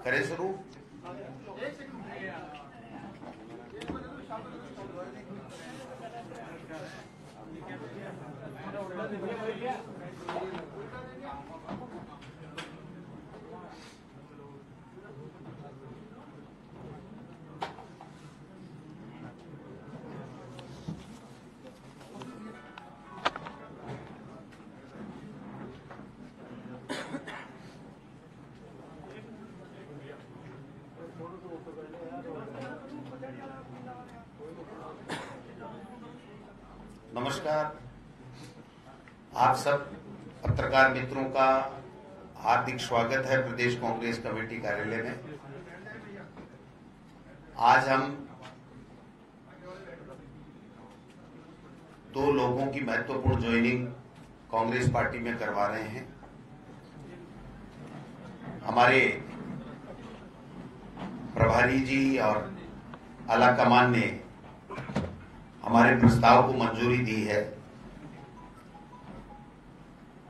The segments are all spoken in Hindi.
करें शुरू। नमस्कार। आप सब पत्रकार मित्रों का हार्दिक स्वागत है प्रदेश कांग्रेस कमेटी कार्यालय में। आज हम दो लोगों की महत्वपूर्ण ज्वाइनिंग कांग्रेस पार्टी में करवा रहे हैं। हमारे प्रभारी जी और आला कमान ने हमारे प्रस्ताव को मंजूरी दी है।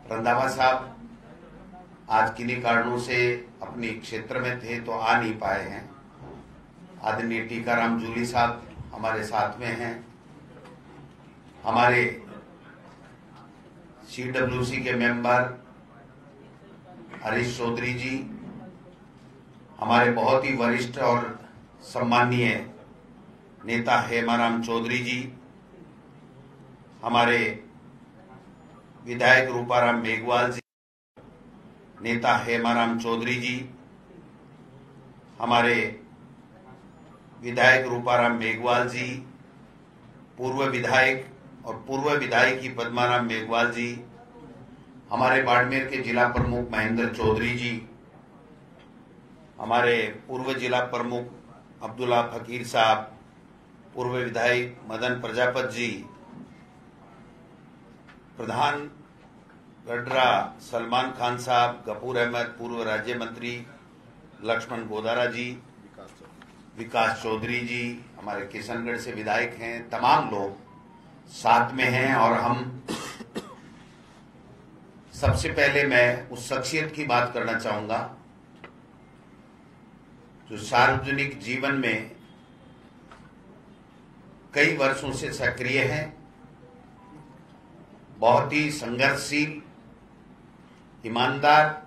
रंधावा साहब आज किन्हीं कारणों से अपने क्षेत्र में थे तो आ नहीं पाए हैं। आदरणीय टीकाराम जूली साहब हमारे साथ में हैं। हमारे CWC के मेंबर हरीश चौधरी जी, हमारे बहुत ही वरिष्ठ और सम्माननीय नेता हेमाराम चौधरी जी, हमारे विधायक रूपाराम मेघवाल जी, नेता हेमाराम चौधरी जी, हमारे विधायक रूपाराम मेघवाल जी, पूर्व विधायक और पूर्व विधायकी पद्माराम मेघवाल जी, हमारे बाड़मेर के जिला प्रमुख महेंद्र चौधरी जी, हमारे पूर्व जिला प्रमुख अब्दुल्ला फकीर साहब, पूर्व विधायक मदन प्रजापत जी, प्रधान गडरा सलमान खान साहब, गफूर अहमद, पूर्व राज्य मंत्री लक्ष्मण गोदारा जी, विकास चौधरी जी, हमारे किशनगढ़ से विधायक हैं, तमाम लोग साथ में हैं। और हम सबसे पहले मैं उस शख्सियत की बात करना चाहूंगा जो सार्वजनिक जीवन में कई वर्षों से सक्रिय हैं, बहुत ही संघर्षशील, ईमानदार,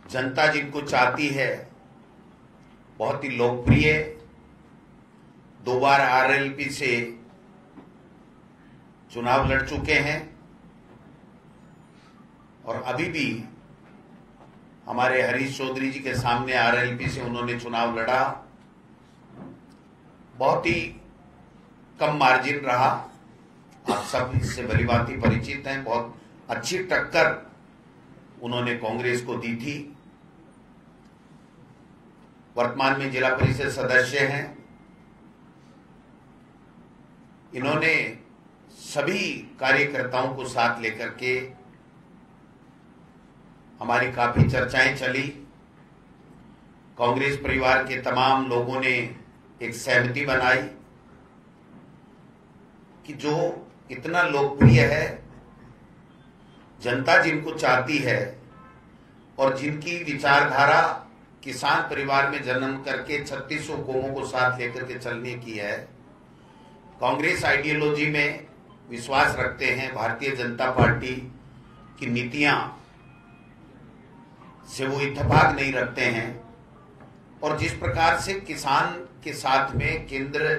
जनता जिनको चाहती है, बहुत ही लोकप्रिय, 2 बार RLP से चुनाव लड़ चुके हैं और अभी भी हमारे हरीश चौधरी जी के सामने RLP से उन्होंने चुनाव लड़ा। बहुत ही कम मार्जिन रहा, आप सब इससे भलीभांति परिचित हैं। बहुत अच्छी टक्कर उन्होंने कांग्रेस को दी थी। वर्तमान में जिला परिषद सदस्य हैं। इन्होंने सभी कार्यकर्ताओं को साथ लेकर के हमारी काफी चर्चाएं चली। कांग्रेस परिवार के तमाम लोगों ने एक सहमति बनाई कि जो इतना लोकप्रिय है, जनता जिनको चाहती है और जिनकी विचारधारा किसान परिवार में जन्म करके 3600 कौमों को साथ लेकर के चलने की है, कांग्रेस आइडियोलॉजी में विश्वास रखते हैं, भारतीय जनता पार्टी की नीतियां से वो इत्तेफाक नहीं रखते हैं और जिस प्रकार से किसान के साथ में केंद्र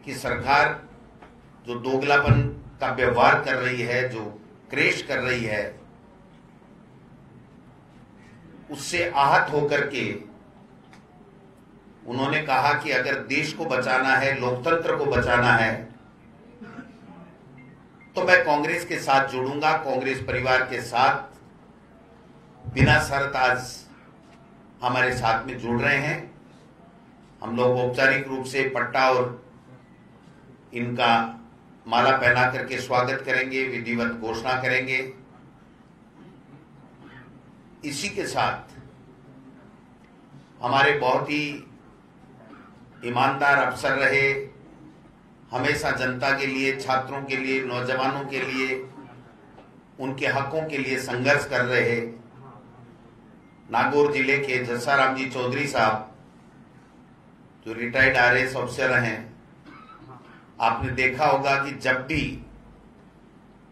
की सरकार जो दोगलापन का व्यवहार कर रही है, जो क्रेश कर रही है, उससे आहत होकर के उन्होंने कहा कि अगर देश को बचाना है, लोकतंत्र को बचाना है, तो मैं कांग्रेस के साथ जुड़ूंगा। कांग्रेस परिवार के साथ बिना शर्त आज हमारे साथ में जुड़ रहे हैं। हम लोग औपचारिक रूप से पट्टा और इनका माला पहना करके स्वागत करेंगे, विधिवत घोषणा करेंगे। इसी के साथ हमारे बहुत ही ईमानदार अफसर रहे, हमेशा जनता के लिए, छात्रों के लिए, नौजवानों के लिए उनके हकों के लिए संघर्ष कर रहे नागौर जिले के जस्साराम जी चौधरी साहब, जो रिटायर्ड आरएएस ऑफिसर हैं, आपने देखा होगा कि जब भी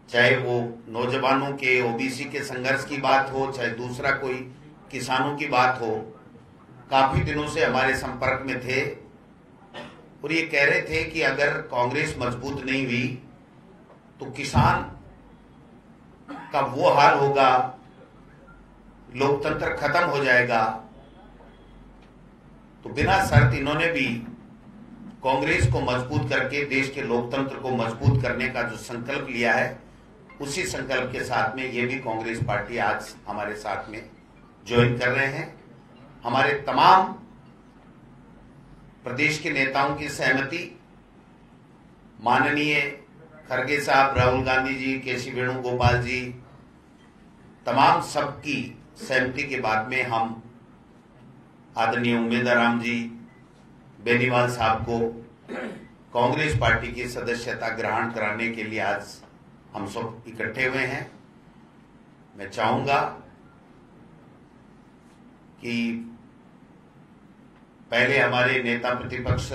चाहे वो नौजवानों के ओबीसी के संघर्ष की बात हो, चाहे दूसरा कोई किसानों की बात हो, काफी दिनों से हमारे संपर्क में थे और ये कह रहे थे कि अगर कांग्रेस मजबूत नहीं हुई तो किसान का वो हाल होगा, लोकतंत्र खत्म हो जाएगा। तो बिना शर्त इन्होंने भी कांग्रेस को मजबूत करके देश के लोकतंत्र को मजबूत करने का जो संकल्प लिया है, उसी संकल्प के साथ में ये भी कांग्रेस पार्टी आज हमारे साथ में ज्वाइन कर रहे हैं। हमारे तमाम प्रदेश के नेताओं की सहमति, माननीय खड़गे साहब, राहुल गांधी जी, केसी वेणुगोपाल जी, तमाम सबकी सहमति के बाद में हम आदरणीय उमेदराम जी बेनीवाल साहब को कांग्रेस पार्टी की सदस्यता ग्रहण कराने के लिए आज हम सब इकट्ठे हुए हैं। मैं चाहूंगा कि पहले हमारे नेता प्रतिपक्ष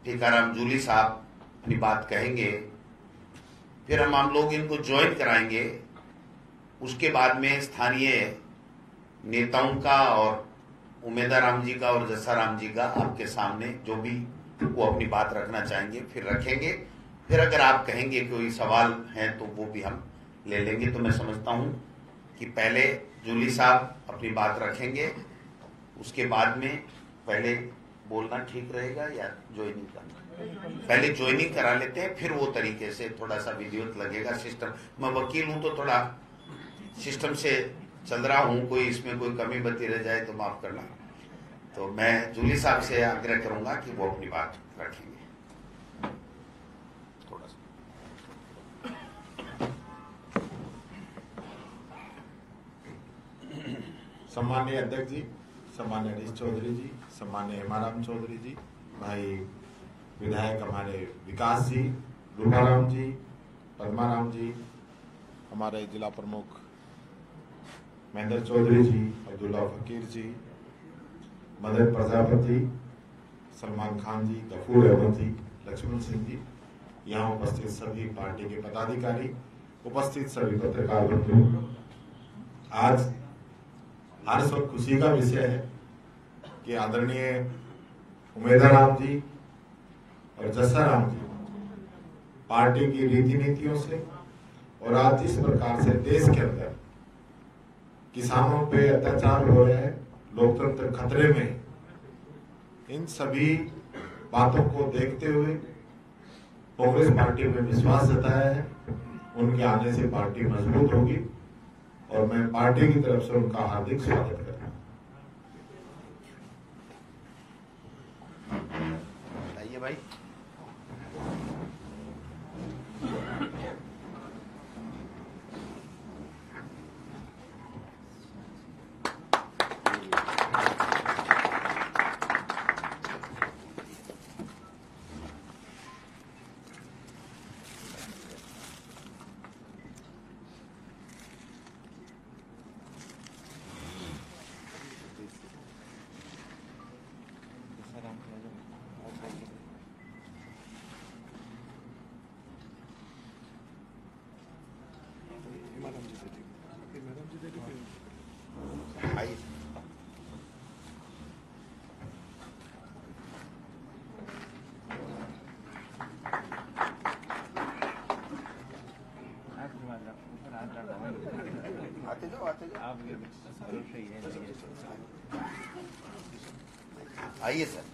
टीकाराम जूली साहब अपनी बात कहेंगे, फिर हम लोग इनको ज्वाइन कराएंगे। उसके बाद में स्थानीय नेताओं का और उमेदराम जी का और जस्साराम जी का आपके सामने जो भी वो अपनी बात रखना चाहेंगे फिर रखेंगे। फिर अगर आप कहेंगे कोई सवाल है तो वो भी हम ले लेंगे। तो मैं समझता हूं कि पहले जूली साहब अपनी बात रखेंगे, उसके बाद में पहले बोलना ठीक रहेगा या ज्वाइनिंग करना? पहले ज्वाइनिंग करा लेते हैं, फिर वो तरीके से थोड़ा सा विधिवत लगेगा सिस्टम। मैं वकील हूं तो थोड़ा सिस्टम से चल रहा हूं, कोई इसमें कोई कमी बती रह जाए तो माफ करना। तो मैं जूली साहब से आग्रह करूंगा कि वो अपनी बात रखेंगे थोड़ा सा। सम्माननीय अध्यक्ष जी, सम्माननीय हरीश चौधरी जी, सम्माननीय हेमाराम चौधरी जी, भाई विधायक हमारे विकास जी, रूपाराम जी, पद्माराम जी, हमारे जिला प्रमुख महेंद्र चौधरी जी, अब्दुल्ला फकीर जी, मदन प्रजापति, सलमान खान जी, गफूर अहमद जी, लक्ष्मण सिंह जी, यहाँ उपस्थित सभी पार्टी के पदाधिकारी, उपस्थित सभी पत्रकार बंधु, आज हर्ष और खुशी का विषय है कि आदरणीय उमेदराम जी और जस्साराम जी पार्टी की रीति नीतियों से और आज जिस प्रकार से देश के अंदर किसानों पे अत्याचार हो रहे हैं, लोकतंत्र खतरे में, इन सभी बातों को देखते हुए कांग्रेस पार्टी में विश्वास जताया है। उनके आने से पार्टी मजबूत होगी और मैं पार्टी की तरफ से उनका हार्दिक स्वागत करता हूं। बताइए भाई। आइए। आते जाओ आइए सर।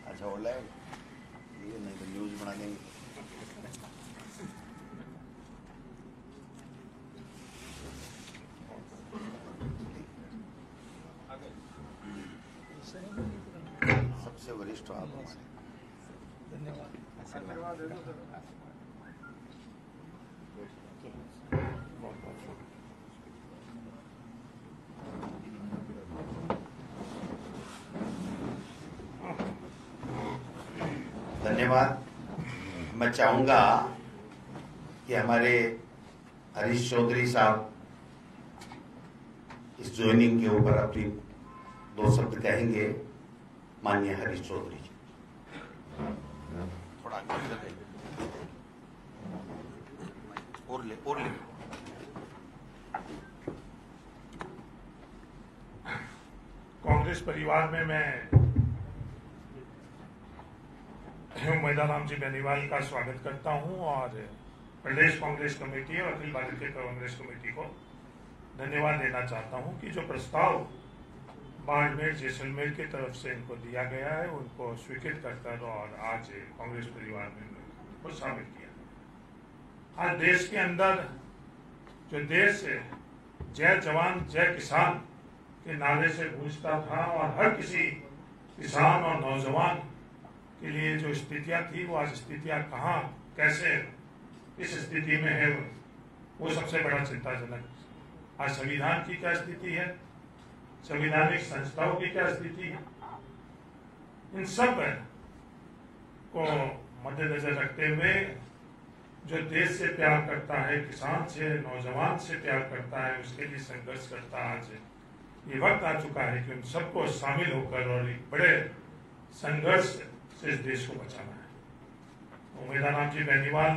अच्छा हो रहा है ये, नहीं तो न्यूज बना देंगे। सबसे वरिष्ठ आप हमारे। धन्यवाद। मैं चाहूंगा कि हमारे हरीश चौधरी साहब इस ज्वाइनिंग के ऊपर अपनी 2 शब्द कहेंगे। माननीय हरीश चौधरी जी, थोड़ा और ले कांग्रेस परिवार में मैं मैदाराम जी बेनीवाल का स्वागत करता हूं और प्रदेश कांग्रेस कमेटी और अखिल भारतीय कांग्रेस कमेटी को धन्यवाद देना चाहता हूं कि जो प्रस्ताव बाड़मेर जैसलमेर की तरफ से इनको दिया गया है उनको स्वीकृत करकर और आज कांग्रेस परिवार में को शामिल किया। आज देश के अंदर जो देश जय जवान जय किसान के नारे से गूंजता था और हर किसी किसान और नौजवान के लिए जो स्थितियां थी वो आज स्थितियां कहाँ कैसे इस स्थिति में है वो सबसे बड़ा चिंताजनक। आज संविधान की क्या स्थिति है, संवैधानिक संस्थाओं की क्या स्थिति है, इन सब को मद्देनजर रखते हुए जो देश से प्यार करता है, किसान से नौजवान से प्यार करता है, उसके लिए संघर्ष करता है, आज ये वक्त आ चुका है कि उन सबको शामिल होकर और एक बड़े संघर्ष से इस देश को बचाना है। मैदाराम जी बेनीवाल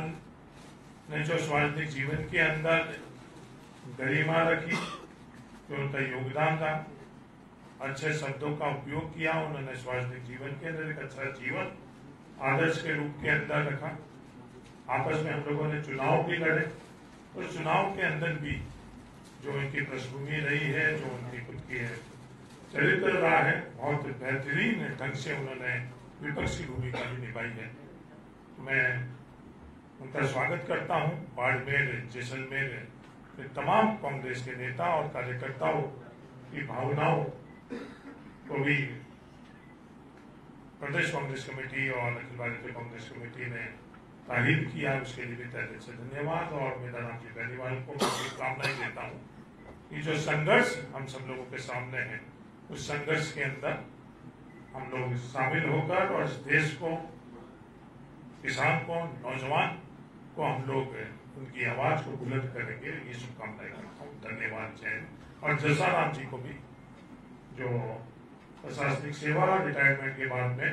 ने जो सार्वजनिक जीवन के अंदर गरिमा रखी, जो उनका योगदान था, अच्छे शब्दों का उपयोग किया, उन्होंने सार्वजनिक जीवन के अंदर एक अच्छा जीवन आदर्श के रूप के अंदर रखा। आपस में हम लोगों ने चुनाव भी लड़े और चुनाव के अंदर भी जो उनकी पृष्ठभूमि रही है, जो उनकी खुद की चरित्र रहा है, बहुत बेहतरीन ढंग से उन्होंने विपक्षी भूमिका भी निभाई है। मैं उनका स्वागत करता हूं। बाड़मेर जैसलमेर में तमाम कांग्रेस के नेता और कार्यकर्ताओं की भावनाओं को भी प्रदेश कांग्रेस कमेटी और अखिल भारतीय कांग्रेस कमेटी ने तारीफ किया, उसके लिए भी तहे दिल से धन्यवाद। और मैदाराम जी बेनीवाल को शुभकामनाएं देता हूँ कि जो संघर्ष हम सब लोगों के सामने है, उस संघर्ष के अंदर हम लोग शामिल होकर और इस देश को, किसान को, नौजवान को हम लोग उनकी आवाज को बुलंद करेंगे, ये शुभकामनाएं करता हूँ। धन्यवाद। जय। और जसाराम जी को भी जो प्रशासनिक सेवा रिटायरमेंट के बाद में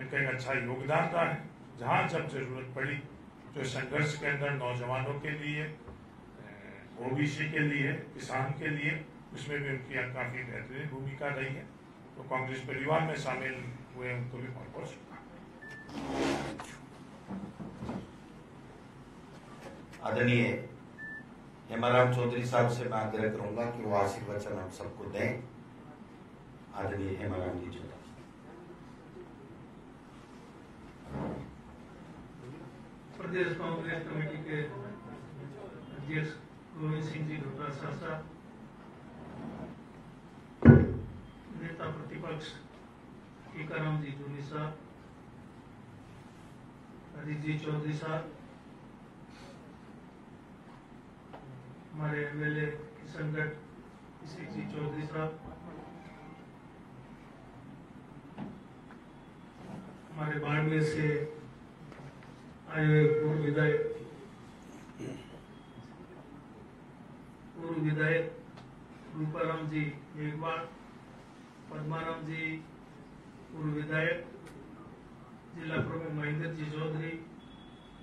इनका एक अच्छा योगदान रहा है, जहाँ जब जरूरत पड़ी जो संघर्ष के अंदर नौजवानों के लिए, ओबीसी के लिए, किसान के लिए, उसमें भी उनकी काफी बेहतरीन भूमिका रही है। तो कांग्रेस परिवार में शामिल हुए उनको भी बहुत बहुत शुभकामनाएं। आदरणीय हेमाराम चौधरी साहब से मैं आग्रह करूंगा कि वो आशीर्वचन हम सबको दें। आदरणीय हेमाराम जी चौधरी। प्रदेश कांग्रेस कमेटी के अध्यक्ष गोविंद सिंह जी डोटासरा साहब, नेता प्रतिपक्ष टीकाराम जी जूली साहब, हरीश जी चौधरी साहब, हमारे एमएलए किशनगढ़ किसी जी चौधरी साहब, हमारे बाड़मेर से आए हुए पूर्व विधायक रूपाराम जी मेघवाल, पद्माराम जी पूर्व विधायक, जिला प्रमुख महेंद्र जी चौधरी,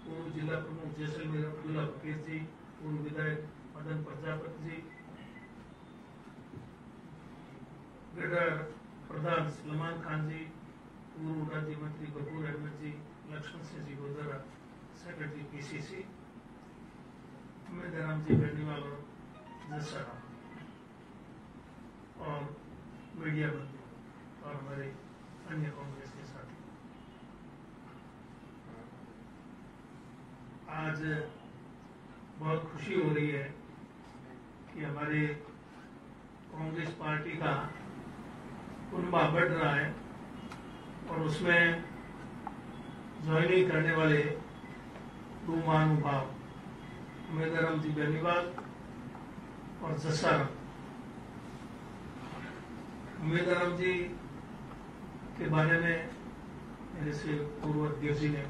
पूर्व जिला प्रमुख जैसलमेर अब्दुल्ला फकीर जी, पूर्व विधायक मदन प्रजापति जी, गढ़ प्रधान सलमान खान जी, पूर्व राज्य मंत्री गफूर अहमद जी, लक्ष्मण सिंह जी गोदरा, सेक्रेटरी पीसीसी, मैदाराम जी बेनीवाल और जसराम, और मीडिया बंधु और हमारे अन्य कांग्रेस के साथी। आज बहुत खुशी हो रही है कि हमारे कांग्रेस पार्टी का कुनबा बढ़ रहा है और उसमें ज्वाइनिंग करने वाले दो महानुभाव उमेदराम जी बेनीवाल और जसाराम। उमेदराम जी के बारे में मेरे से पूर्व अध्यक्ष जी ने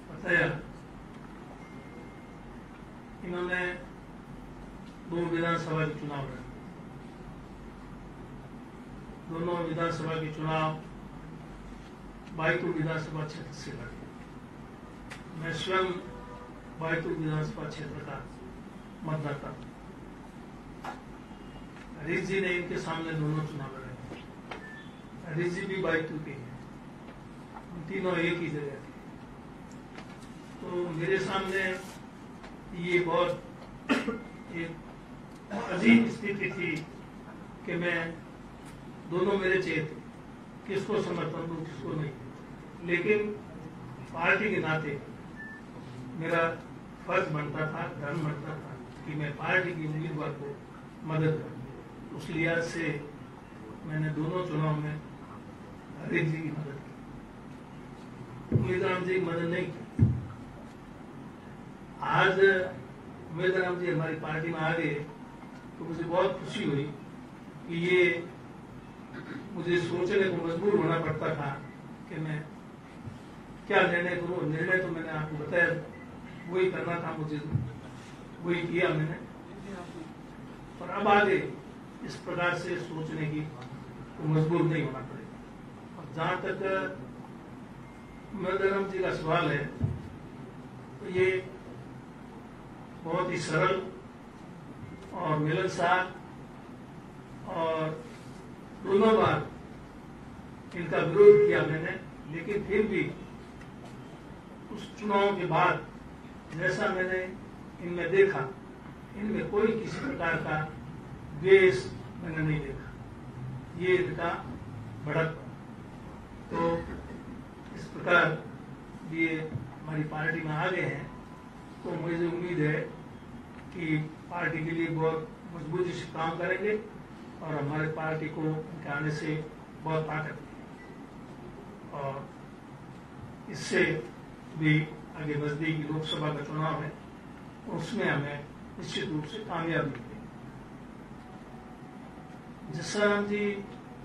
बताया, इन्होंने 2 विधानसभा के चुनाव लड़े। दोनों विधानसभा के चुनाव बायतू विधानसभा क्षेत्र से लड़े। मैं स्वयं बायतू विधानसभा क्षेत्र का मतदाता। हरीश जी ने इनके सामने दोनों चुनाव लड़े। हरीश जी भी बायतू के हैं, हम तीनों एक ही जगह थे। तो मेरे सामने ये बहुत एक अजीब स्थिति थी कि मैं दोनों मेरे चेत थे, किसको समर्थन दूं किसको नहीं। लेकिन पार्टी के नाते मेरा फर्ज बनता था, धर्म बनता था कि मैं पार्टी की उम्मीदवार को मदद करूं। उस लिहाज से मैंने दोनों चुनाव में हरीश जी की मदद की, उमेदराम जी की मदद नहीं की। आज उमेदराम जी हमारी पार्टी में आ गए तो मुझे बहुत खुशी हुई कि ये मुझे सोचने को मजबूर होना पड़ता था कि मैं क्या निर्णय करूं। निर्णय तो मैंने आपको बताया, वही करना था मुझे, वही किया मैंने। पर अब आगे इस प्रकार से सोचने की तो मजबूर नहीं होना पड़ेगा। और जहां तक उमेदराम जी का सवाल है तो ये बहुत ही सरल और मिलनसार, और दोनों बार इनका विरोध किया मैंने, लेकिन फिर भी उस चुनाव के बाद जैसा मैंने इनमें देखा, इनमें कोई किसी प्रकार का द्वेष मैंने नहीं देखा। ये इनका भड़क। तो इस प्रकार ये हमारी पार्टी में आ गए हैं तो मुझे उम्मीद है कि पार्टी के लिए बहुत मजबूती से काम करेंगे और हमारे पार्टी को उनके आने से बहुत ताकत है। और इससे भी आगे नजदीकी लोकसभा का चुनाव है, उसमें हमें निश्चित रूप से कामयाबी मिलेगी। जसाराम जी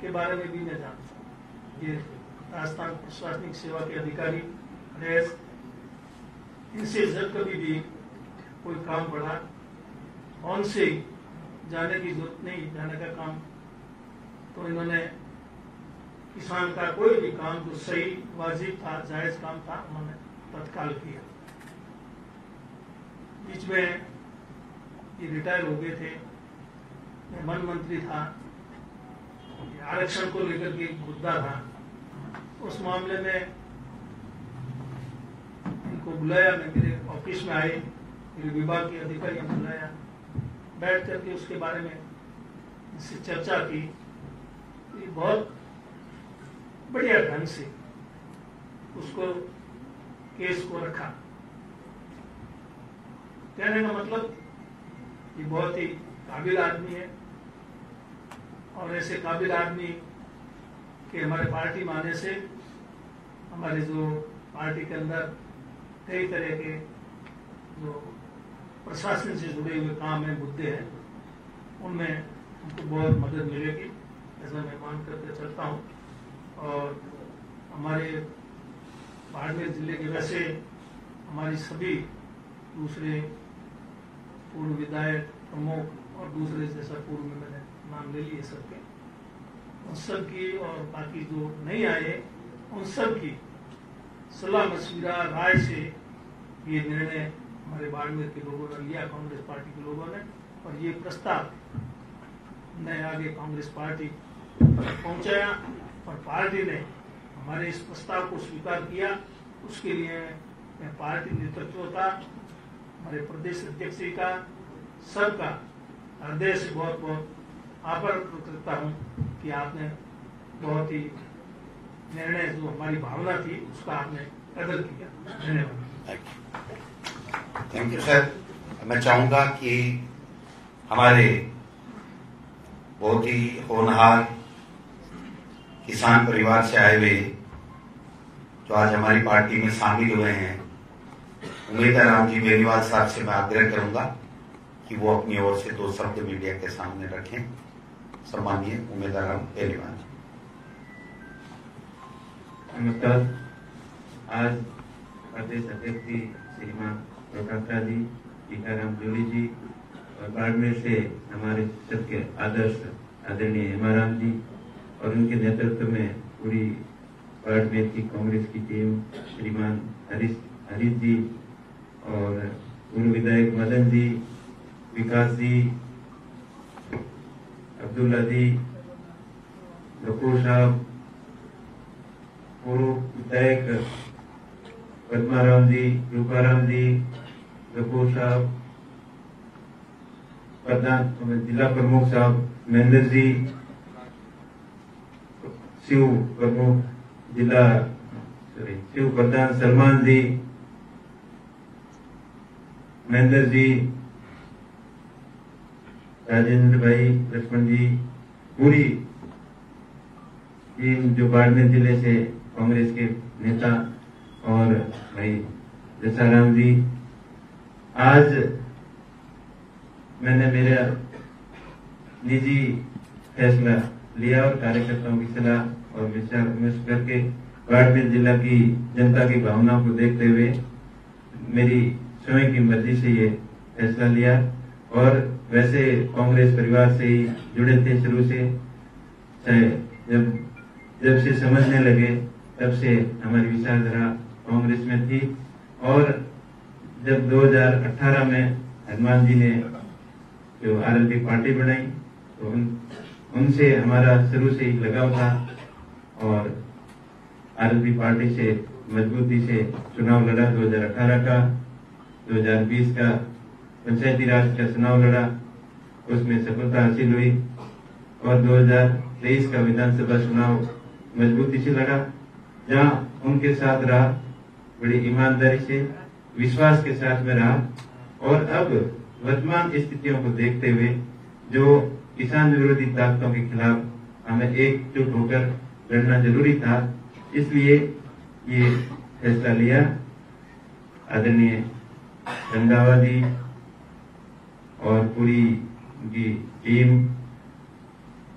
के बारे में भी मैं जानता हूँ। ये राजस्थान प्रशासनिक सेवा के अधिकारी रहे। इनसे जब कभी भी कोई काम पड़ा, उनसे जाने की जरूरत नहीं, जाने का काम तो इन्होंने किसान का कोई भी काम जो सही वाजिब था, जायज काम था, उन्होंने तत्काल किया। बीच में ये रिटायर हो गए थे, मैं वन मंत्री था, आरक्षण को लेकर के मुद्दा था। उस मामले में इनको बुलाया, मैं मेरे ऑफिस में आए, मेरे विभाग के अधिकारियों को बुलाया, बैठ करके उसके बारे में इससे चर्चा की। ये बहुत बढ़िया ढंग से उसको केस को रखा। कहने का मतलब ये बहुत ही काबिल आदमी है, और ऐसे काबिल आदमी के हमारे पार्टी में आने से हमारे जो पार्टी के अंदर कई तरह के जो प्रशासन से जुड़े हुए काम है, मुद्दे हैं, उनमें हमको बहुत मदद मिलेगी, ऐसा मैं मान करके चलता हूँ। और हमारे बाड़मेर जिले के वैसे हमारी सभी दूसरे पूर्व विधायक प्रमुख और दूसरे जैसा पूर्व में मैंने नाम ले लिए सबके, उन सब की और बाकी जो नहीं आए उन सब की सलाह मशविरा राय से ये निर्णय हमारे बाड़मेर के लोगों ने लिया, कांग्रेस पार्टी के लोगों ने, और ये प्रस्ताव ने आगे कांग्रेस पार्टी पहुंचाया और पार्टी ने हमारे इस प्रस्ताव को स्वीकार किया। उसके लिए मैं पार्टी नेतृत्व का, हमारे प्रदेश अध्यक्ष जी का, सबका हृदय से बहुत बहुत आभार व्यक्त करता हूँ कि आपने बहुत ही निर्णय जो हमारी भावना थी उसका आपने कदर किया। धन्यवाद। Thank you sir. मैं चाहूंगा कि हमारे बहुत ही होनहार किसान परिवार से आए हुए जो आज हमारी पार्टी में शामिल हुए हैं उमेदराम जी बेनीवाल साहब से मैं आग्रह करूंगा कि वो अपनी ओर से 2 शब्द मीडिया के सामने रखें। सम्मानीय उमेदराम बेनीवाल जी। नमस्कार। आज प्रदेश अध्यक्ष जी श्रीमान प्रकाश जी, टीकाराम जोड़ी जी और बाड़मेर से हमारे सबके आदर्श आदरणीय हेमाराम जी और उनके नेतृत्व में पूरी बाड़मेर की कांग्रेस की टीम, श्रीमान हरीश जी और पूर्व विधायक मदन जी, विकास जी, अब्दुल्ला जी, गफूर साहब, पूर्व विधायक पद्माराम जी, रूपाराम जी, गफूर साहब, प्रधान जिला प्रमुख साहब महेंद्र जी, शिव प्रमुख शिव प्रधान सलमान जी, महेंद्र जी, राजेंद्र भाई, लक्ष्मण जी, पूरी टीम जो बाड़मेर जिले से कांग्रेस के नेता और भाई जसाराम जी। आज मैंने मेरा निजी फैसला लिया और कार्यकर्ताओं की सलाह और विचार विमर्श करके बाड़मेर जिला की जनता की भावनाओं को देखते हुए मेरी स्वयं की मर्जी से ये फैसला लिया। और वैसे कांग्रेस परिवार से ही जुड़े थे शुरू से, जब से समझने लगे तब से हमारी विचारधारा कांग्रेस में थी। और जब 2018 में हनुमान जी ने जो आरएलपी पार्टी बनाई तो उनसे हमारा शुरू से ही लगाव था और आरएलपी पार्टी से मजबूती से चुनाव लड़ा। 2018 का, 2020 का पंचायती राज का चुनाव लड़ा, उसमें सफलता हासिल हुई और 2023 का विधानसभा चुनाव मजबूती से लड़ा, जहां उनके साथ रहा, बड़ी ईमानदारी से विश्वास के साथ में रहा। और अब वर्तमान स्थितियों को देखते हुए जो किसान विरोधी ताकतों के खिलाफ हमें एकजुट होकर लड़ना जरूरी था, इसलिए ये फैसला लिया। आदरणीय रंधावा जी और पूरी उनकी टीम,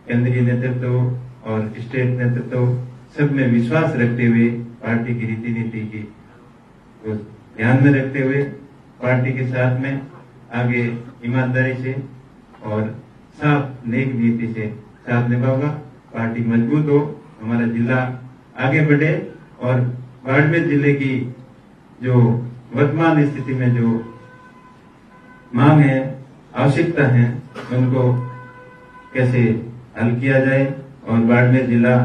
केंद्रीय नेतृत्व और स्टेट नेतृत्व सब में विश्वास रखते हुए पार्टी की रीति नीति की को ध्यान में रखते हुए पार्टी के साथ में आगे ईमानदारी से और साफ नेक नीति से साथ निभाऊंगा। पार्टी मजबूत हो, हमारा जिला आगे बढ़े और बाड़मेर जिले की जो वर्तमान स्थिति में जो मांग है, आवश्यकता है, उनको कैसे हल किया जाए और बाड़मेर जिला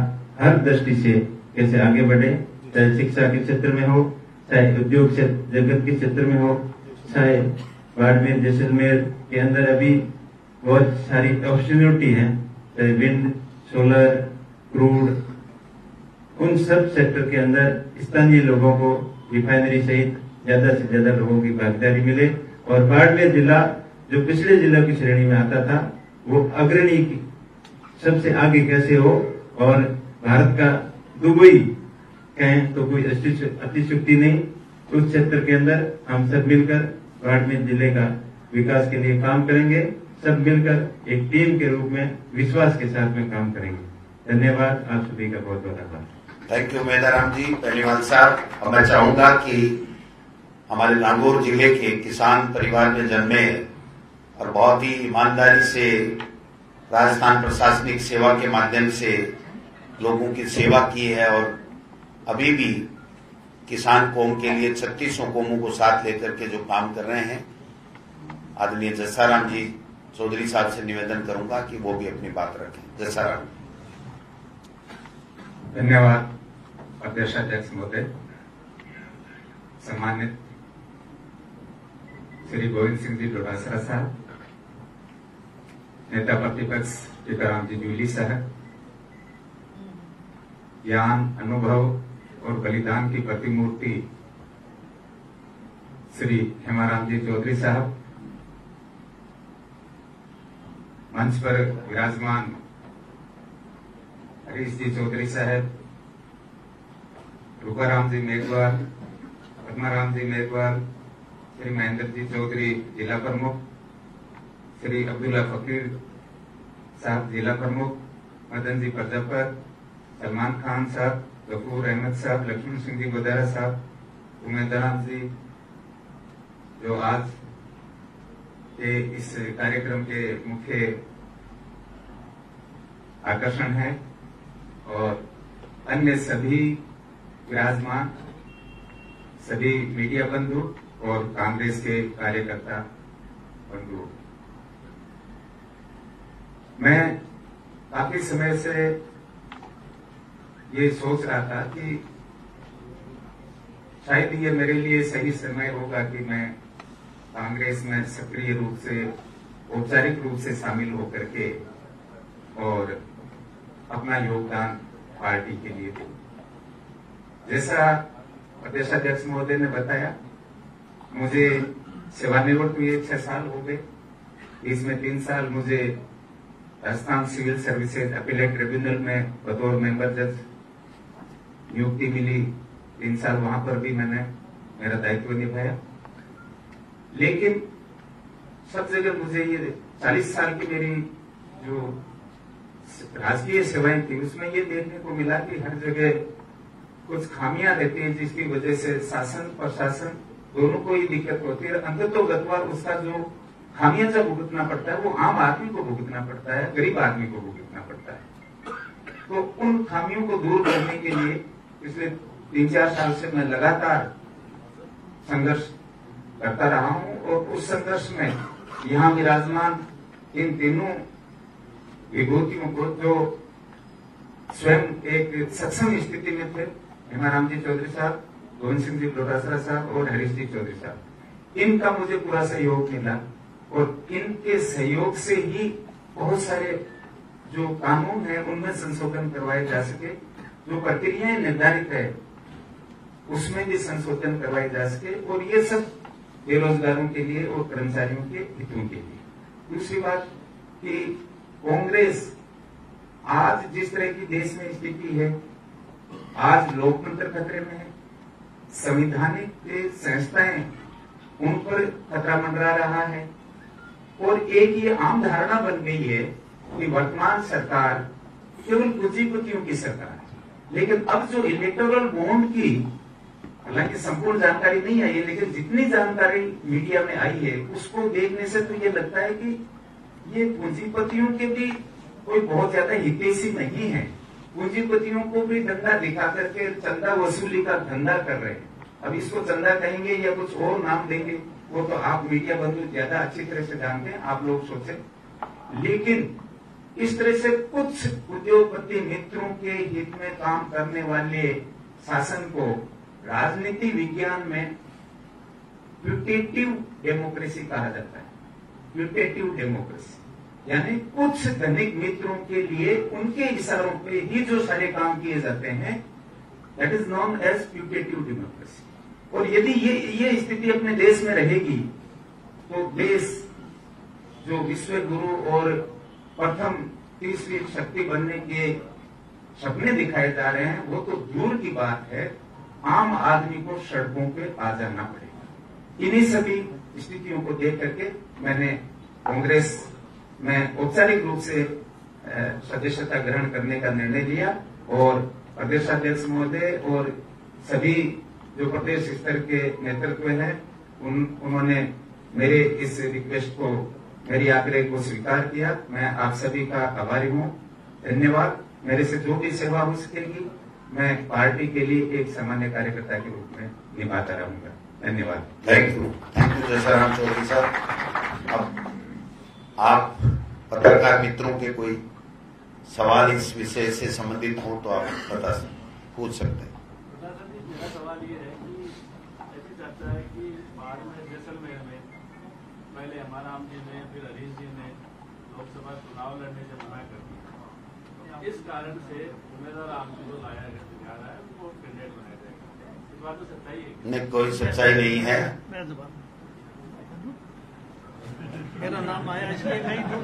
हर दृष्टि से कैसे आगे बढ़े, चाहे शिक्षा के क्षेत्र में हो, चाहे उद्योग जगत के क्षेत्र में हो, चाहे बाड़मेर जैसलमेर के अंदर अभी बहुत सारी अपॉर्चुनिटी है, चाहे विंड, सोलर, क्रूड, उन सब सेक्टर के अंदर स्थानीय लोगों को रिफाइनरी सहित ज्यादा से ज्यादा लोगों की भागीदारी मिले और बाड़मेर जिला जो पिछले जिलों की श्रेणी में आता था वो अग्रणी सबसे आगे कैसे हो और भारत का दुबई कहें तो कोई अतिशयोक्ति नहीं। उस क्षेत्र के अंदर हम सब मिलकर बाड़मेर जिले का विकास के लिए काम करेंगे, सब मिलकर एक टीम के रूप में विश्वास के साथ में काम करेंगे। धन्यवाद, आप सभी का बहुत बहुत आभार। थैंक यू मेदाराम जी, बेनीवाल साहब। और मैं चाहूंगा कि हमारे नागौर जिले के किसान परिवार में जन्मे और बहुत ही ईमानदारी से राजस्थान प्रशासनिक सेवा के माध्यम से लोगों की सेवा की है और अभी भी किसान कौम के लिए 3600 कौमों को साथ लेकर के जो काम कर रहे हैं, आदरणीय जसाराम जी चौधरी साहब से निवेदन करूंगा कि वो भी अपनी बात रखें। जसाराम। धन्यवाद अध्यक्षाध्यक्ष महोदय, सम्मानित श्री गोविंद सिंह जी डोटासरा साहब, नेता प्रतिपक्ष टीकाराम जी जूली साहब, ज्ञान, अनुभव और बलिदान की प्रतिमूर्ति श्री हेमाराम जी चौधरी साहब, मंच पर विराजमान हरीश जी चौधरी साहब, रूपाराम जी मेघवाल, पद्माराम जी मेघवाल, श्री महेंद्र जी चौधरी जिला प्रमुख, श्री अब्दुल्ला फकीर साहब जिला प्रमुख, मदन जी प्रजापत, सलमान खान साहब, गफूर अहमद साहब, लक्ष्मण सिंह जी गोदारा साहब, उमेदराम जी जो आज के इस कार्यक्रम के मुख्य आकर्षण है, और अन्य सभी विराजमान सभी मीडिया बंधु और कांग्रेस के कार्यकर्ता बंधु, मैं काफी समय से ये सोच रहा था कि शायद ये मेरे लिए सही समय होगा कि मैं कांग्रेस में सक्रिय रूप से, औपचारिक रूप से शामिल होकर के और अपना योगदान पार्टी के लिए दूं। जैसा प्रदेशाध्यक्ष महोदय ने बताया, मुझे सेवानिवृत्त हुए 6 साल हो गए। इसमें 3 साल मुझे Rajasthan civil services appellate tribunal में बतौर मेंबर जज नियुक्ति मिली। 3 साल वहां पर भी मैंने मेरा दायित्व निभाया। लेकिन सब जगह मुझे ये 40 साल की मेरी जो राजकीय सेवाएं थी, उसमें ये देखने को मिला कि हर जगह कुछ खामियां रहती हैं, जिसकी वजह से शासन प्रशासन दोनों को ही दिक्कत होती है। अंततोगत्वा उसका जो खामियां जब भुगतना पड़ता है, वो आम आदमी को भुगतना पड़ता है, गरीब आदमी को भुगतना पड़ता है। तो उन खामियों को दूर करने के लिए पिछले 3-4 साल से मैं लगातार संघर्ष करता रहा हूं, और उस संघर्ष में यहां विराजमान इन तीनों विभूतियों को, जो स्वयं एक सक्षम स्थिति में थे, हेमाराम जी चौधरी साहब, गोविंद सिंह जी डोटासरा साहब और हरीश जी चौधरी साहब, इनका मुझे पूरा सहयोग मिला, और इनके सहयोग से ही बहुत सारे जो कानून है उनमें संशोधन करवाए जा सके, जो प्रक्रियाएं निर्धारित है उसमें भी संशोधन करवाए जा सके, और ये सब बेरोजगारों के लिए और कर्मचारियों के हितों के लिए। दूसरी बात कि कांग्रेस आज जिस तरह की देश में स्थिति है, आज लोकतंत्र खतरे में है, संवैधानिक संस्थाएं उन पर खतरा मंडरा रहा है, और एक ये आम धारणा बन गई है कि वर्तमान सरकार केवल पूंजीपतियों की सरकार है। लेकिन अब जो इलेक्टोरल बॉन्ड की, हालांकि संपूर्ण जानकारी नहीं आई है, लेकिन जितनी जानकारी मीडिया में आई है उसको देखने से तो ये लगता है कि ये पूंजीपतियों के भी कोई बहुत ज्यादा हितैषी नहीं है। पूंजीपतियों को भी डंडा दिखा करके चंदा वसूली का धंधा कर रहे हैं। अब इसको चंदा कहेंगे या कुछ और नाम देंगे, वो तो आप मीडिया बंधु ज्यादा अच्छी तरह से जानते हैं, आप लोग सोचे। लेकिन इस तरह से कुछ उद्योगपति मित्रों के हित में काम करने वाले शासन को राजनीति विज्ञान में प्यूटेटिव डेमोक्रेसी कहा जाता है। प्यूटेटिव डेमोक्रेसी यानी कुछ धनिक मित्रों के लिए उनके इशारों पे ही जो सारे काम किए जाते हैं, that is known as putative democracy. और यदि ये स्थिति अपने देश में रहेगी तो देश जो विश्व गुरु और प्रथम तीसरी शक्ति बनने के सपने दिखाए जा रहे हैं, वो तो दूर की बात है, आम आदमी को सड़कों पे आ जाना पड़ेगा। इन्हीं सभी स्थितियों को देख करके मैंने कांग्रेस में औपचारिक रूप से सदस्यता ग्रहण करने का निर्णय लिया, और प्रदेशाध्यक्ष महोदय और सभी जो प्रदेश स्तर के नेतृत्व हैं उन्होंने मेरे इस रिक्वेस्ट को, मेरी आग्रह को स्वीकार किया। मैं आप सभी का आभारी हूँ, धन्यवाद। मेरे से जो भी सेवा हो सकेगी मैं पार्टी के लिए एक सामान्य कार्यकर्ता के रूप में निभाता रहूंगा। धन्यवाद। थैंक यू जयराम चौधरी साहब। अब आप पत्रकार मित्रों के कोई सवाल इस विषय से संबंधित हो तो आप पूछ सकते हैं। मेरा सवाल ये है कि ऐसी चर्चा है कि बाद में जैसलमेर में पहले हेमाराम जी ने, फिर हरीश जी ने लोकसभा चुनाव लड़ने से मना कर दिया। इस कारण से उम्मीदवार आपको जो लाया जा रहा है वो कैंडिडेट बनाया जाएगा। इस बात तो सच्चाई है? नहीं, कोई सच्चाई नहीं है। मेरा नाम आया इसलिए नहीं तो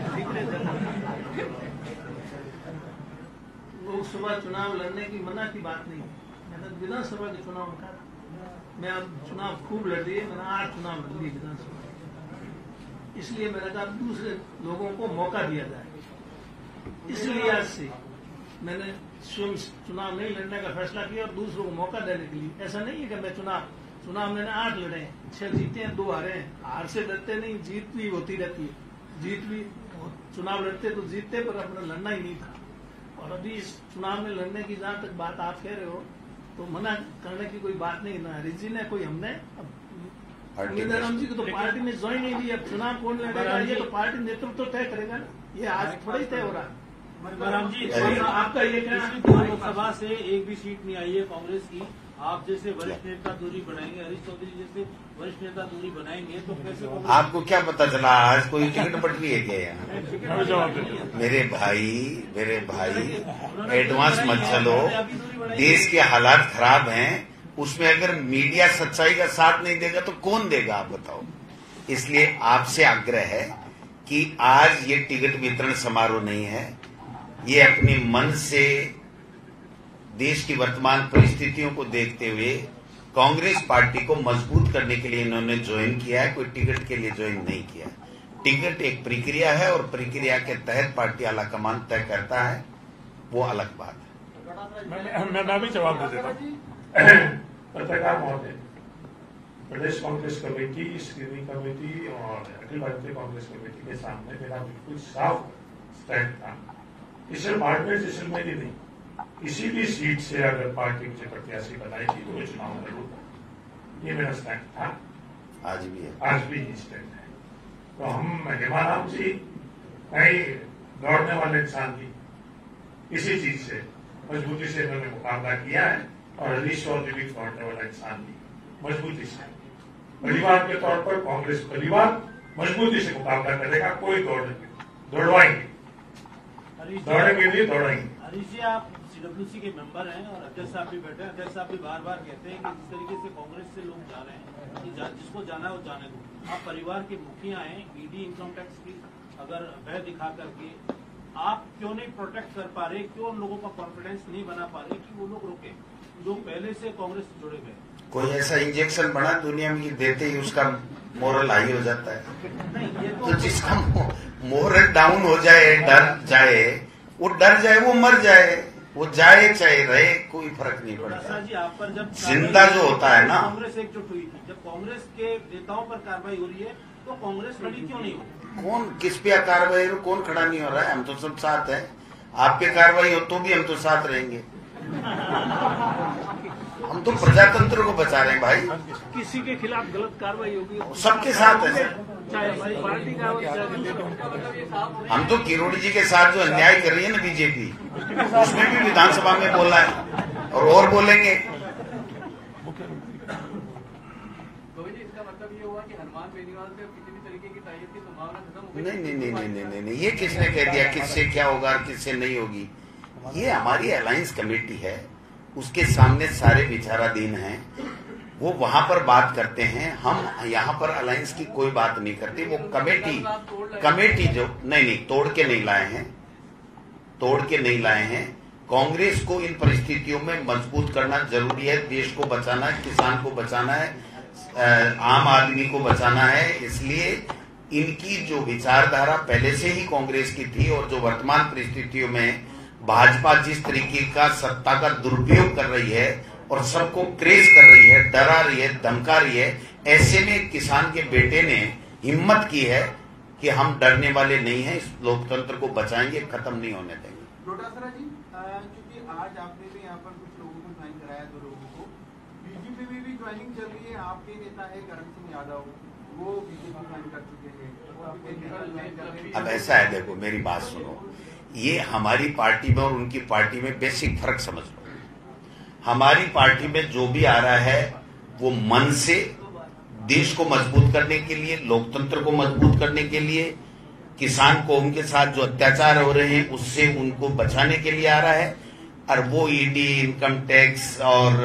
लोकसभा चुनाव लड़ने की मना की बात नहीं है। मैंने विधानसभा के चुनाव में कहा मैं अब चुनाव खूब लड़ लिए, मैंने 8 चुनाव लड़ लिए विधानसभा, इसलिए मैंने कहा दूसरे लोगों को मौका दिया जाए। इसलिए आज से मैंने स्वयं चुनाव नहीं लड़ने का फैसला किया और दूसरों को मौका देने के लिए। ऐसा नहीं है कि मैं चुनाव मैंने 8 लड़े हैं, 6 जीते हैं, 2 हारे हैं। हार से डरते नहीं, जीत भी होती रहती है। जीत भी चुनाव लड़ते तो जीतते, पर अपना लड़ना ही नहीं था। और अभी इस चुनाव में लड़ने की जहां तक बात आप कह रहे हो तो मना करने की कोई बात नहीं। ना हरीश जी ने कोई हमने राम जी को तो पार्टी में ज्वाइन नहीं हुई। अब चुनाव कौन लड़ेगा ये तो पार्टी नेतृत्व तय करेगा ना, ये आज थोड़ा ही तय हो रहा है। राम जी आपका ये कहना लोकसभा से एक भी सीट नहीं आई है कांग्रेस की। आप जैसे वरिष्ठ नेता दूरी बनाएंगे, हरीश चौधरी जैसे वरिष्ठ नेता दूरी बनाएंगे तो कैसे? आपको क्या पता चला आज कोई टिकट बटनी है क्या यहाँ? मेरे भाई एडवांस मत चलो, देश के हालात खराब हैं, उसमें अगर मीडिया सच्चाई का साथ नहीं देगा तो कौन देगा आप बताओ। इसलिए आपसे आग्रह है कि आज ये टिकट वितरण समारोह नहीं है, ये अपने मन से देश की वर्तमान परिस्थितियों को देखते हुए कांग्रेस पार्टी को मजबूत करने के लिए इन्होंने ज्वाइन किया है, कोई टिकट के लिए ज्वाइन नहीं किया। टिकट एक प्रक्रिया है और प्रक्रिया के तहत पार्टी आलाकमान तय करता है, वो अलग बात है। मैं भी जवाब दे देता हूँ। पत्रकार महोदय, प्रदेश कांग्रेस कमेटी, स्क्रीनिंग कमेटी और अखिल भारतीय कांग्रेस कमेटी के सामने मेरा बिल्कुल साफ स्टैंड था कि सिर्फ बाड़मेर जैसलमेर नहीं, किसी भी सीट से अगर पार्टी मुझे प्रत्याशी बनाएगी तो मैं चुनाव लड़ूंगा। ये मेरा स्टैंड था, आज भी है, आज भी ये स्टैंड है। तो हम हेमाराम जी कई दौड़ने वाले इंसान भी किसी चीज से मजबूती से इन्होंने मुकाबला किया है और हरीश चौधरी भी दौड़ने वाला इंसान भी मजबूती से, परिवार के तौर पर कांग्रेस परिवार मजबूती से मुकाबला करेगा। कोई दौड़वाएंगे, दौड़ेंगे नहीं दौड़ेंगे। हरीश जी आप CWC के मेंबर हैं और अध्यक्ष साहब भी बैठे हैं। अध्यक्ष साहब भी बार बार कहते हैं कि जिस तरीके से कांग्रेस से लोग जा रहे हैं कि जिसको जाना है वो जाने दो। आप परिवार के मुखिया हैं, ईडी इनकम टैक्स की अगर वह दिखा करके आप क्यों नहीं प्रोटेक्ट कर पा रहे, क्यों उन लोगों का कॉन्फिडेंस नहीं बना पा रहे कि वो लोग रोके जो पहले से कांग्रेस से जुड़े गए? कोई ऐसा इंजेक्शन बना दुनिया में देते ही उसका मोरल हाई हो जाता है? नहीं, ये तो जिसका मोरल डाउन हो जाए, डर जाए, वो डर जाए, वो मर जाए, वो जाए चाहे रहे, कोई फर्क नहीं पड़ता। जी आप पर जब जिंदा जो होता है ना, कांग्रेस एकजुट हुई थी, जब कांग्रेस के नेताओं पर कार्रवाई हो रही है तो कांग्रेस खड़ी क्यों नहीं हो? कौन किस पे कार्रवाई हो, कौन खड़ा नहीं हो रहा है? हम तो सब साथ हैं। आप पे कार्रवाई हो तो भी हम तो साथ रहेंगे। हम तो प्रजातंत्र को बचा रहे हैं भाई। किसी के खिलाफ गलत कार्रवाई होगी सबके साथ है, चाहे हमारी पार्टी का हो चाहे हम तो किरोड़ी जी के साथ जो अन्याय कर रही है ना बीजेपी, उसमें भी विधानसभा में बोला है और बोलेंगे। इसका मतलब ये हुआ कि हनुमान बेनीवाल से किसी भी तरीके की तायद की संभावना खत्म हो गई? नहीं, ये किसने कह दिया किससे क्या होगा और किससे नहीं होगी? ये हमारी अलायंस कमेटी है, उसके सामने सारे विचाराधीन हैं, वो वहां पर बात करते हैं। हम यहाँ पर अलायंस की कोई बात नहीं करते। वो कमेटी जो नहीं तोड़ के नहीं लाए हैं। कांग्रेस को इन परिस्थितियों में मजबूत करना जरूरी है। देश को बचाना है, किसान को बचाना है, आम आदमी को बचाना है। इसलिए इनकी जो विचारधारा पहले से ही कांग्रेस की थी और जो वर्तमान परिस्थितियों में भाजपा जिस तरीके का सत्ता का दुरुपयोग कर रही है और सबको क्रेज कर रही है, डरा रही है, धमका रही है, ऐसे में किसान के बेटे ने हिम्मत की है कि हम डरने वाले नहीं हैं, इस लोकतंत्र को बचाएंगे, खत्म नहीं होने देंगे। डोटासरा जी, क्योंकि आज आपने भी यहाँ पर कुछ लोगों को ज्वाइन कराया, 2 लोगों को। बीजेपी में भी ज्वाइनिंग चल रही है। आपके नेता है करण सिंह यादव, वो बीजेपी ज्वाइन कर चुके हैं। अब ऐसा है, देखो मेरी बात सुनो, ये हमारी पार्टी में और उनकी पार्टी में बेसिक फर्क समझ लो। हमारी पार्टी में जो भी आ रहा है वो मन से देश को मजबूत करने के लिए, लोकतंत्र को मजबूत करने के लिए, किसान कौम के साथ जो अत्याचार हो रहे हैं उससे उनको बचाने के लिए आ रहा है। और वो ईडी, इनकम टैक्स और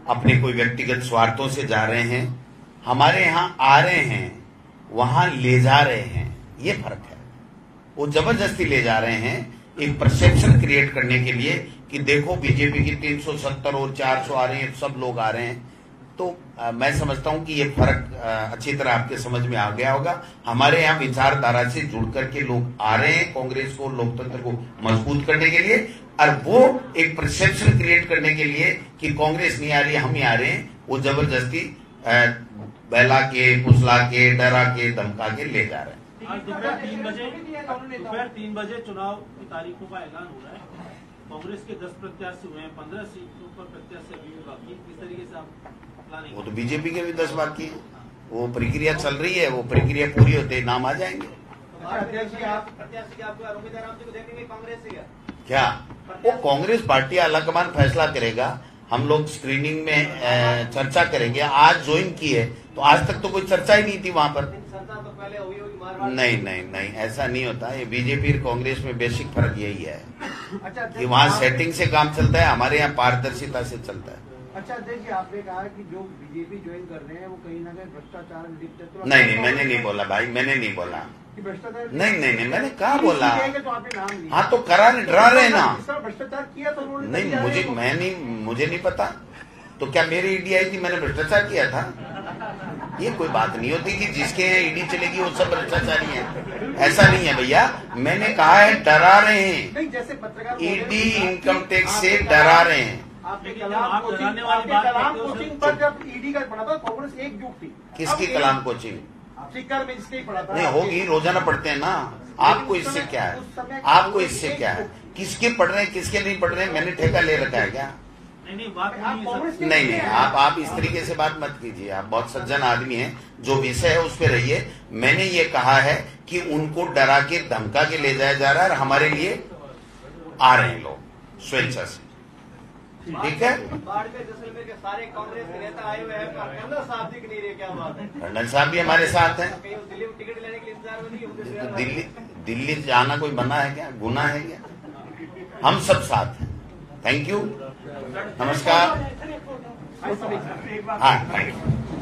अपने कोई व्यक्तिगत स्वार्थों से जा रहे हैं। हमारे यहाँ आ रहे हैं, वहां ले जा रहे हैं, ये फर्क है। वो जबरदस्ती ले जा रहे हैं, एक परसेप्शन क्रिएट करने के लिए कि देखो बीजेपी की 370 और 400 आ रहे हैं, सब लोग आ रहे हैं। तो मैं समझता हूं कि ये फर्क अच्छी तरह आपके समझ में आ गया होगा। हमारे यहाँ विचारधारा से जुड़ करके लोग आ रहे हैं कांग्रेस को, लोकतंत्र को मजबूत करने के लिए, और वो एक परसेप्शन क्रिएट करने के लिए कि कांग्रेस नहीं आ रही, हम ही आ रहे हैं, वो जबरदस्ती बहला के, फुसला के, डरा के, धमका के ले जा रहे हैं। आज दोपहर 3 बजे चुनाव की तारीखों का ऐलान हो रहा है। कांग्रेस के 10 प्रत्याशी हुए हैं, 15 सीटों पर प्रत्याशी अभी भी बाकी। किस तरीके से आप प्लानिंग? वो तो बीजेपी के भी 10 बाकी है, वो प्रक्रिया चल रही है, वो प्रक्रिया पूरी होते नाम आ जाएंगे। क्या वो कांग्रेस पार्टी आलाकमान फैसला करेगा, हम लोग स्क्रीनिंग में चर्चा करेंगे। आज ज्वाइन की है तो आज तक तो कोई चर्चा ही नहीं थी वहां पर। नहीं नहीं नहीं, ऐसा नहीं होता। ये बीजेपी और कांग्रेस में बेसिक फर्क यही है कि वहाँ सेटिंग से काम चलता है, हमारे यहाँ पारदर्शिता से चलता है। अच्छा अध्यक्ष जी, आपने कहा कि जो बीजेपी ज्वाइन कर रहे हैं वो कहीं ना कहीं भ्रष्टाचार लिप्त। नहीं, मैंने नहीं बोला भाई, मैंने नहीं बोला। भ्रष्टाचार नहीं, मैंने कहा बोला। तो आपने नाम लिया। हाँ तो करा नहीं, डरा रहे ना। भ्रष्टाचार किया तो नहीं, मुझे नहीं पता। तो क्या मेरी ईडी आई थी, मैंने भ्रष्टाचार किया था? ये कोई बात नहीं होती कि जिसके यहाँ ईडी चलेगी वो सब भ्रष्टाचारी है, ऐसा नहीं है भैया। मैंने कहा है डरा रहे हैं, जैसे पत्रकार ईडी इनकम टैक्स से डरा रहे हैं। आपके कलाम कोचिंग पर जब ईडी का पड़ा था, कांग्रेस एकजुट थी। किसकी कलाम कोचिंग? सीकर में जिसने पढ़ा था। नहीं होगी, रोजाना पढ़ते हैं ना। आपको इससे क्या है? आपको इससे क्या है? किसके पढ़ रहे हैं, किसके नहीं पढ़ रहे हैं, मैंने ठेका ले रखा है क्या? नहीं, आप इस तरीके से बात मत कीजिए। आप बहुत सज्जन आदमी हैं, जो विषय है उस पर रहिए। मैंने ये कहा है कि उनको डरा के धमका के ले जाया जा रहा है और हमारे लिए आ रहे हैं लोग स्वेच्छा से। ठीक है, बाढ़ में जैसलमेर के सारे कांग्रेस के नेता आए हुए हैं, कर्नल साहब दिख नहीं रहे, क्या बात है? कर्नल साहब भी हमारे साथ हैं। कहीं दिल्ली में टिकट लेने के लिए इंतजार में नहीं होते? दिल्ली जाना कोई बना है क्या, गुनाह है क्या? हम सब साथ हैं। थैंक यू, नमस्कार। हाँ, थैंक यू।